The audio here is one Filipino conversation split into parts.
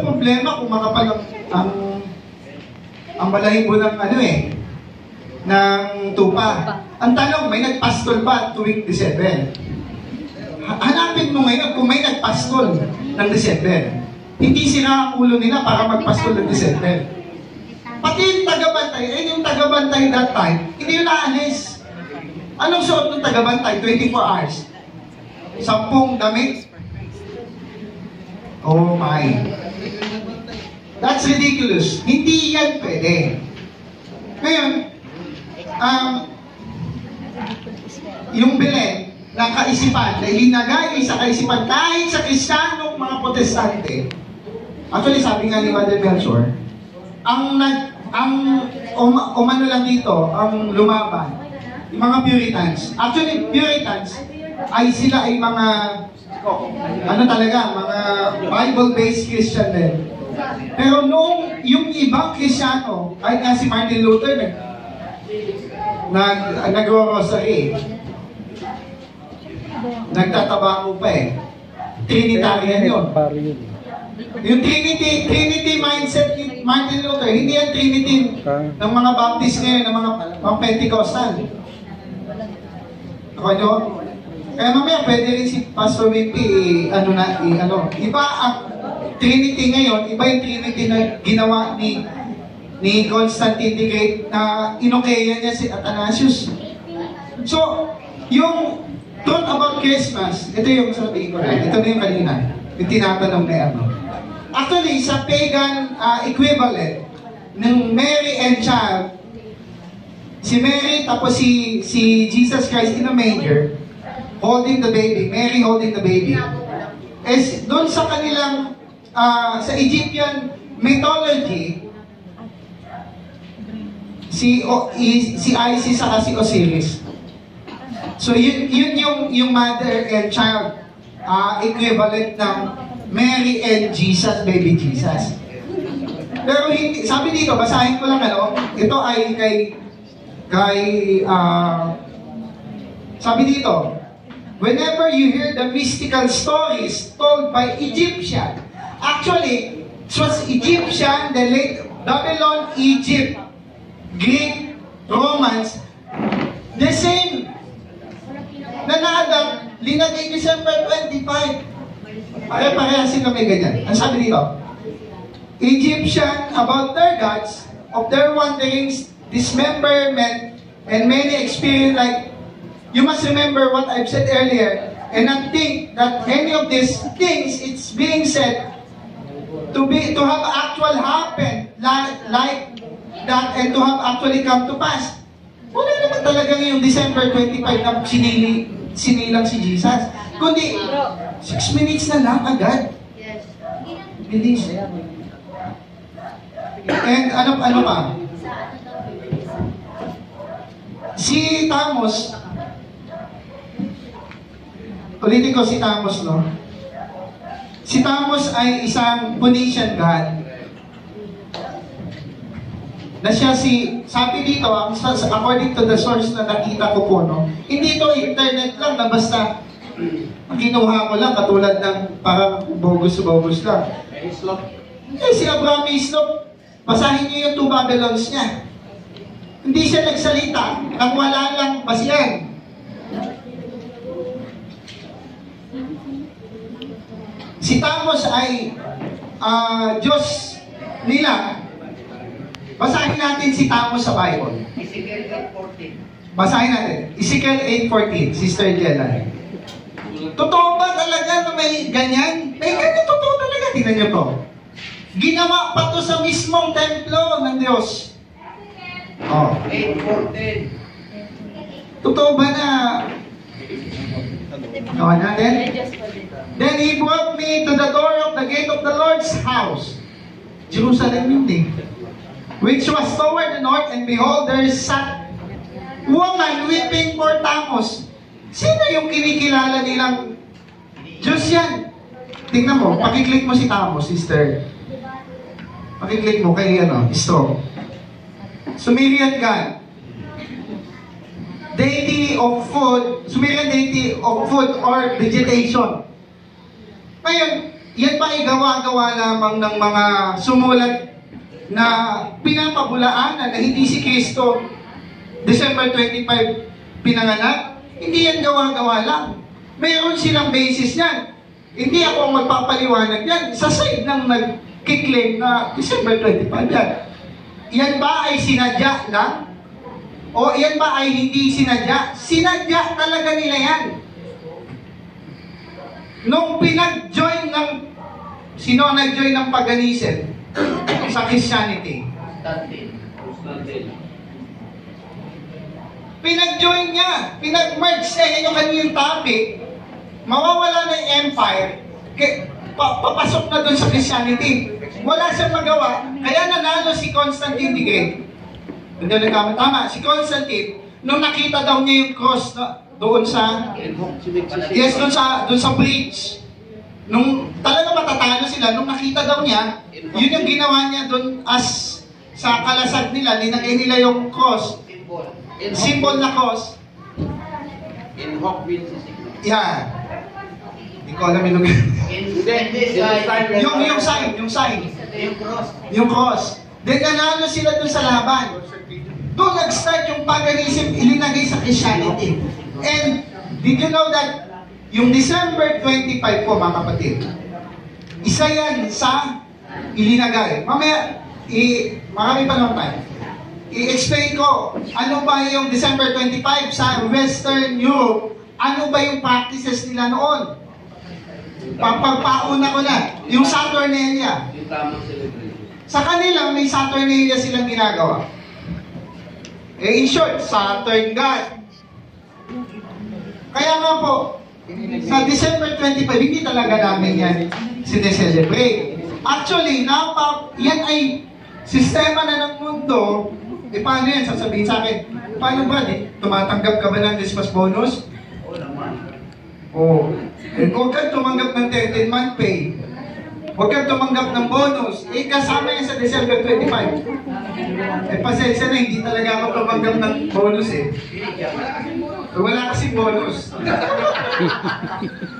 walang problema kung makapal ang balahibo ng ng tupa. Ang tanong, may nagpastol ba tuwing December? Hanapin mo ngayon kung may nagpastol ng December. Hindi sira ang ulo nila para magpastol ng December. Pati yung tagabantay, yung tagabantay that time, hindi yun naalis. Anong suot ng tagabantay? 24 hours. 10 damit? Oh my. That's ridiculous. Hindi yan pwede. Ngayon, yung Belen na kaisipan, na ilinagay sa kaisipan kahit sa Kristiyanong mga Protestante. Actually, sabi nga ni Mother Melchor, umano lang dito, ang lumaban, yung mga Puritans. Actually, Puritans ay sila ay mga mga Bible-based Christian din. Pero noong yung ibang Kristiyano, kahit nga si Martin Luther nag-rosary, nagtatabango pa Trinitarian yun. Yung Trinity mindset ni Martin Luther, hindi yan Trinity ng mga Baptist ngayon, ng mga Pentecostal. Ako nyo? Kaya mamaya pwede rin si Pastor Wimpy, iba ang Trinity ngayon, iba yung Trinity na ginawa ni Constantine the Great na inokeya niya si Athanasius. So, yung truth about Christmas, ito yung sabihin ko na, ito na yung kanina, yung tinatanong na Actually, sa pagan equivalent ng Mary and Child, si Mary tapos si Jesus Christ in a manger, holding the baby, Mary holding the baby, is doon sa kanilang, sa Egyptian mythology, si Isis at si Osiris. So yun yung mother and child equivalent ng Mary and Jesus, baby Jesus. Pero hindi, sabi dito, basahin ko lang ito ay sabi dito, whenever you hear the mystical stories told by Egyptian, actually, it was Egyptian, the late Babylon, Egypt, Greek, Romans, the same na na-adapt, linagay December 25. Pare-pareha sila may ganyan. Ang sabi dito, Egyptian about their gods, of their wanderings, dismemberment, and many experience like, you must remember what I've said earlier, and not think that any of these things, it's being said to have actual happened like that and to have actually come to pass. Wala naman talaga yung December 25 na sinilang si Jesus. Kundi, 6 minutes na lang agad. Bilis. And ano pa? Si Thamos, ulitin ko si Thamos, no? Si Thamos ay isang Phoenician god. Na siya sabi dito, according to the source na nakita ko po, no? Hindi ito internet lang na basta kinuha ko lang katulad ng parang bogus-bogus lang. Si Abraham Hislop, basahin niyo yung 2 Babylons niya. Hindi siya nagsalita, nang wala lang basihan. Si Thamos ay Diyos nila. Basahin natin si Thamos sa Bible. Ezekiel 8:14. Basahin natin. Ezekiel 8:14, Sister Jella. Totoo ba talaga na may ganyan? May ganyan, totoo talaga. Tingnan niyo to. Ginawa pa to sa mismong templo ng Diyos. 8:14. Totoo ba na gawa natin? Then he brought me to the door of the gate of the Lord's house. Jerusalem yun which was toward the north, and behold, there sat woman weeping for Thamos. Sino yung kinikilala nilang Diyos yan? Tingnan mo, pakiclick mo si Thamos, sister. Pakiclick mo kay stroke. Sumerian God. Deity of food, Sumerian deity of food or vegetation. Ngayon, yan ba ay gawa-gawa lamang ng mga sumulat na pinapabulaanan na hindi si Kristo December 25 pinanganak? Hindi yan gawa-gawa lang. Mayroon silang basis yan. Hindi ako ang magpapaliwanag yan. Sa side ng nag-claim na December 25 yan. Yan ba ay sinadya lang? O yan ba ay hindi sinadya? Sinadya talaga nila yan. Nung pinag-join ng... Sino ang nag-join ng paganism sa Christianity? Pinag-join niya. Pinag-merge niya. Yan yung kanyang topic. Mawawala na yung empire. Papasok na dun sa Christianity. Wala siyang magawa. Kaya nanalo si Constantine the Great. Hindi na tama. Si Constantine, nung nakita daw niya yung cross doon sa... Yes, doon sa bridge. Nung talaga matatalo sila, nung nakita daw niya, yun yung ginawa niya doon as sa kalasag nila, linagay nila yung cross. Symbol na cross. In hoc vince signum. Yeah. Hindi ko alam yung sign. Yung cross. Then nanalo sila doon sa laban. Doon nag-start yung paganism ilinagay sa Christianity. And did you know that yung December 25 po, mga kapatid, isa yan sa ilinagay. Mamaya, marami pa naman tayo. I-explain ko, ano ba yung December 25 sa Western Europe? Ano ba yung practices nila noon? Pagpauna ko na, yung Saturnalia. Sa kanila, may Saturnalia silang ginagawa. In short, Saturn God. Kaya nga po, sa December 25, hindi talaga namin yan sineselebrate. Actually, yan ay sistema na ng mundo. Paano yan? Sasabihin sa akin, paano ba? Tumatanggap ka ba ng Christmas bonus? Oo naman. Oo. Huwag kang tumanggap ng 13-month pay. Huwag kang tumanggap ng bonus. Kasama yan sa December 25. Pasensya na, hindi talaga ako tumanggap ng bonus Wala kasing bonus.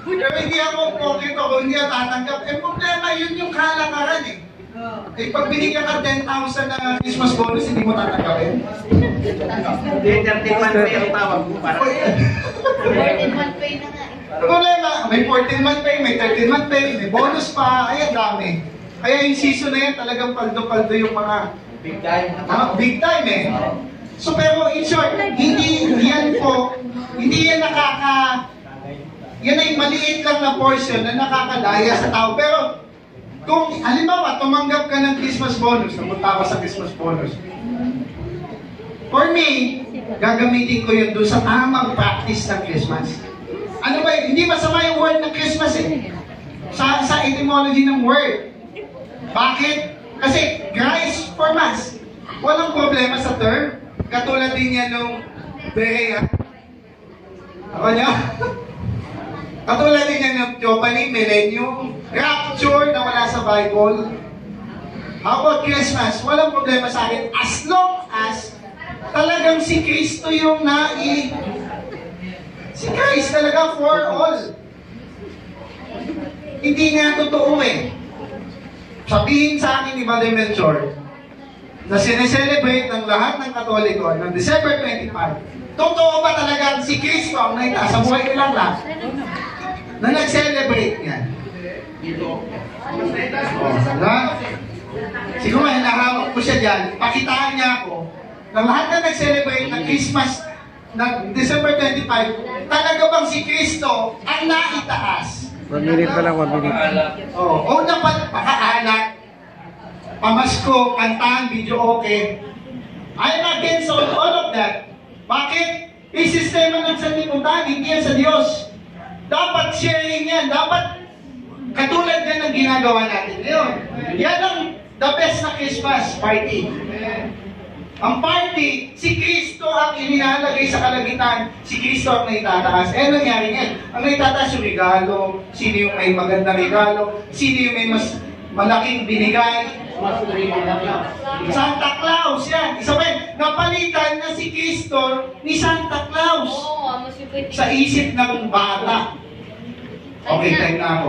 Pero hindi ako pocket ako, hindi ako tatanggap. Problema, yun yung kalakaran pag binigyan ka 10,000 na Christmas bonus, hindi mo tatanggapin. 13-month pay ang tawag mo. 14-month pay na nga. Problema, may 14-month pay, may 13-month pay, may bonus pa, ay ang dami. Kaya yung season na yan, talagang paldo-paldo yung mga Big time. big time So pero in short, hindi yan yan ay maliit lang na portion na nakakadaya sa tao. Pero kung halimbawa, tumanggap ka ng Christmas bonus, napunta ako sa Christmas bonus. For me, gagamitin ko yun doon sa tamang practice ng Christmas. Ano ba yun? Hindi masama yung word ng Christmas sa etymology ng word. Bakit? Kasi Christ for Mass. Walang problema sa term. Katulad din yan nung Berea. Ako niya? Katulad din yan ng Giovanni, Millennium, Rapture na wala sa Bible. How about Christmas? Walang problema sa akin as long as talagang si Kristo yung si Christ talaga for all. Hindi nga totoo Sabihin sa akin ni Brother Melchor na sineselebrate ng lahat ng Katoliko ng December 25. Totoo ba talaga si Kristo ang naita sa buhay nilang lahat na nag-celebrate yan? Siguro hinahamok ko siya dyan, pakitaan niya ako na lahat na nag-celebrate ng Christmas ng December 25, talaga bang si Kristo ang naitaas? 1 minute pa lang, 1 minute. Una pa, pakaanak, pamasko, kantahan, video okay. I'm against all of that. Bakit? Yung sistema ng sanlibutan, hindi yan sa Diyos. Dapat sharing yan. Dapat katulad yan ang ginagawa natin ngayon. Yan ang the best na Christmas party. Ang party, si Kristo ang inilalagay sa kalagitan, si Kristo ang naitataas. Nangyari yan. Ang naitataas yung regalo, sino yung may magandang regalo, sino yung may mas malaking binigay. Santa Claus yan. Isa pa yun, napalitan na si Kristo ni Santa Claus sa isip ng bata. Okay, time na ako.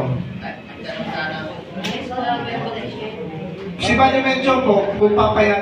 Si Manny Mencho po, kung papayag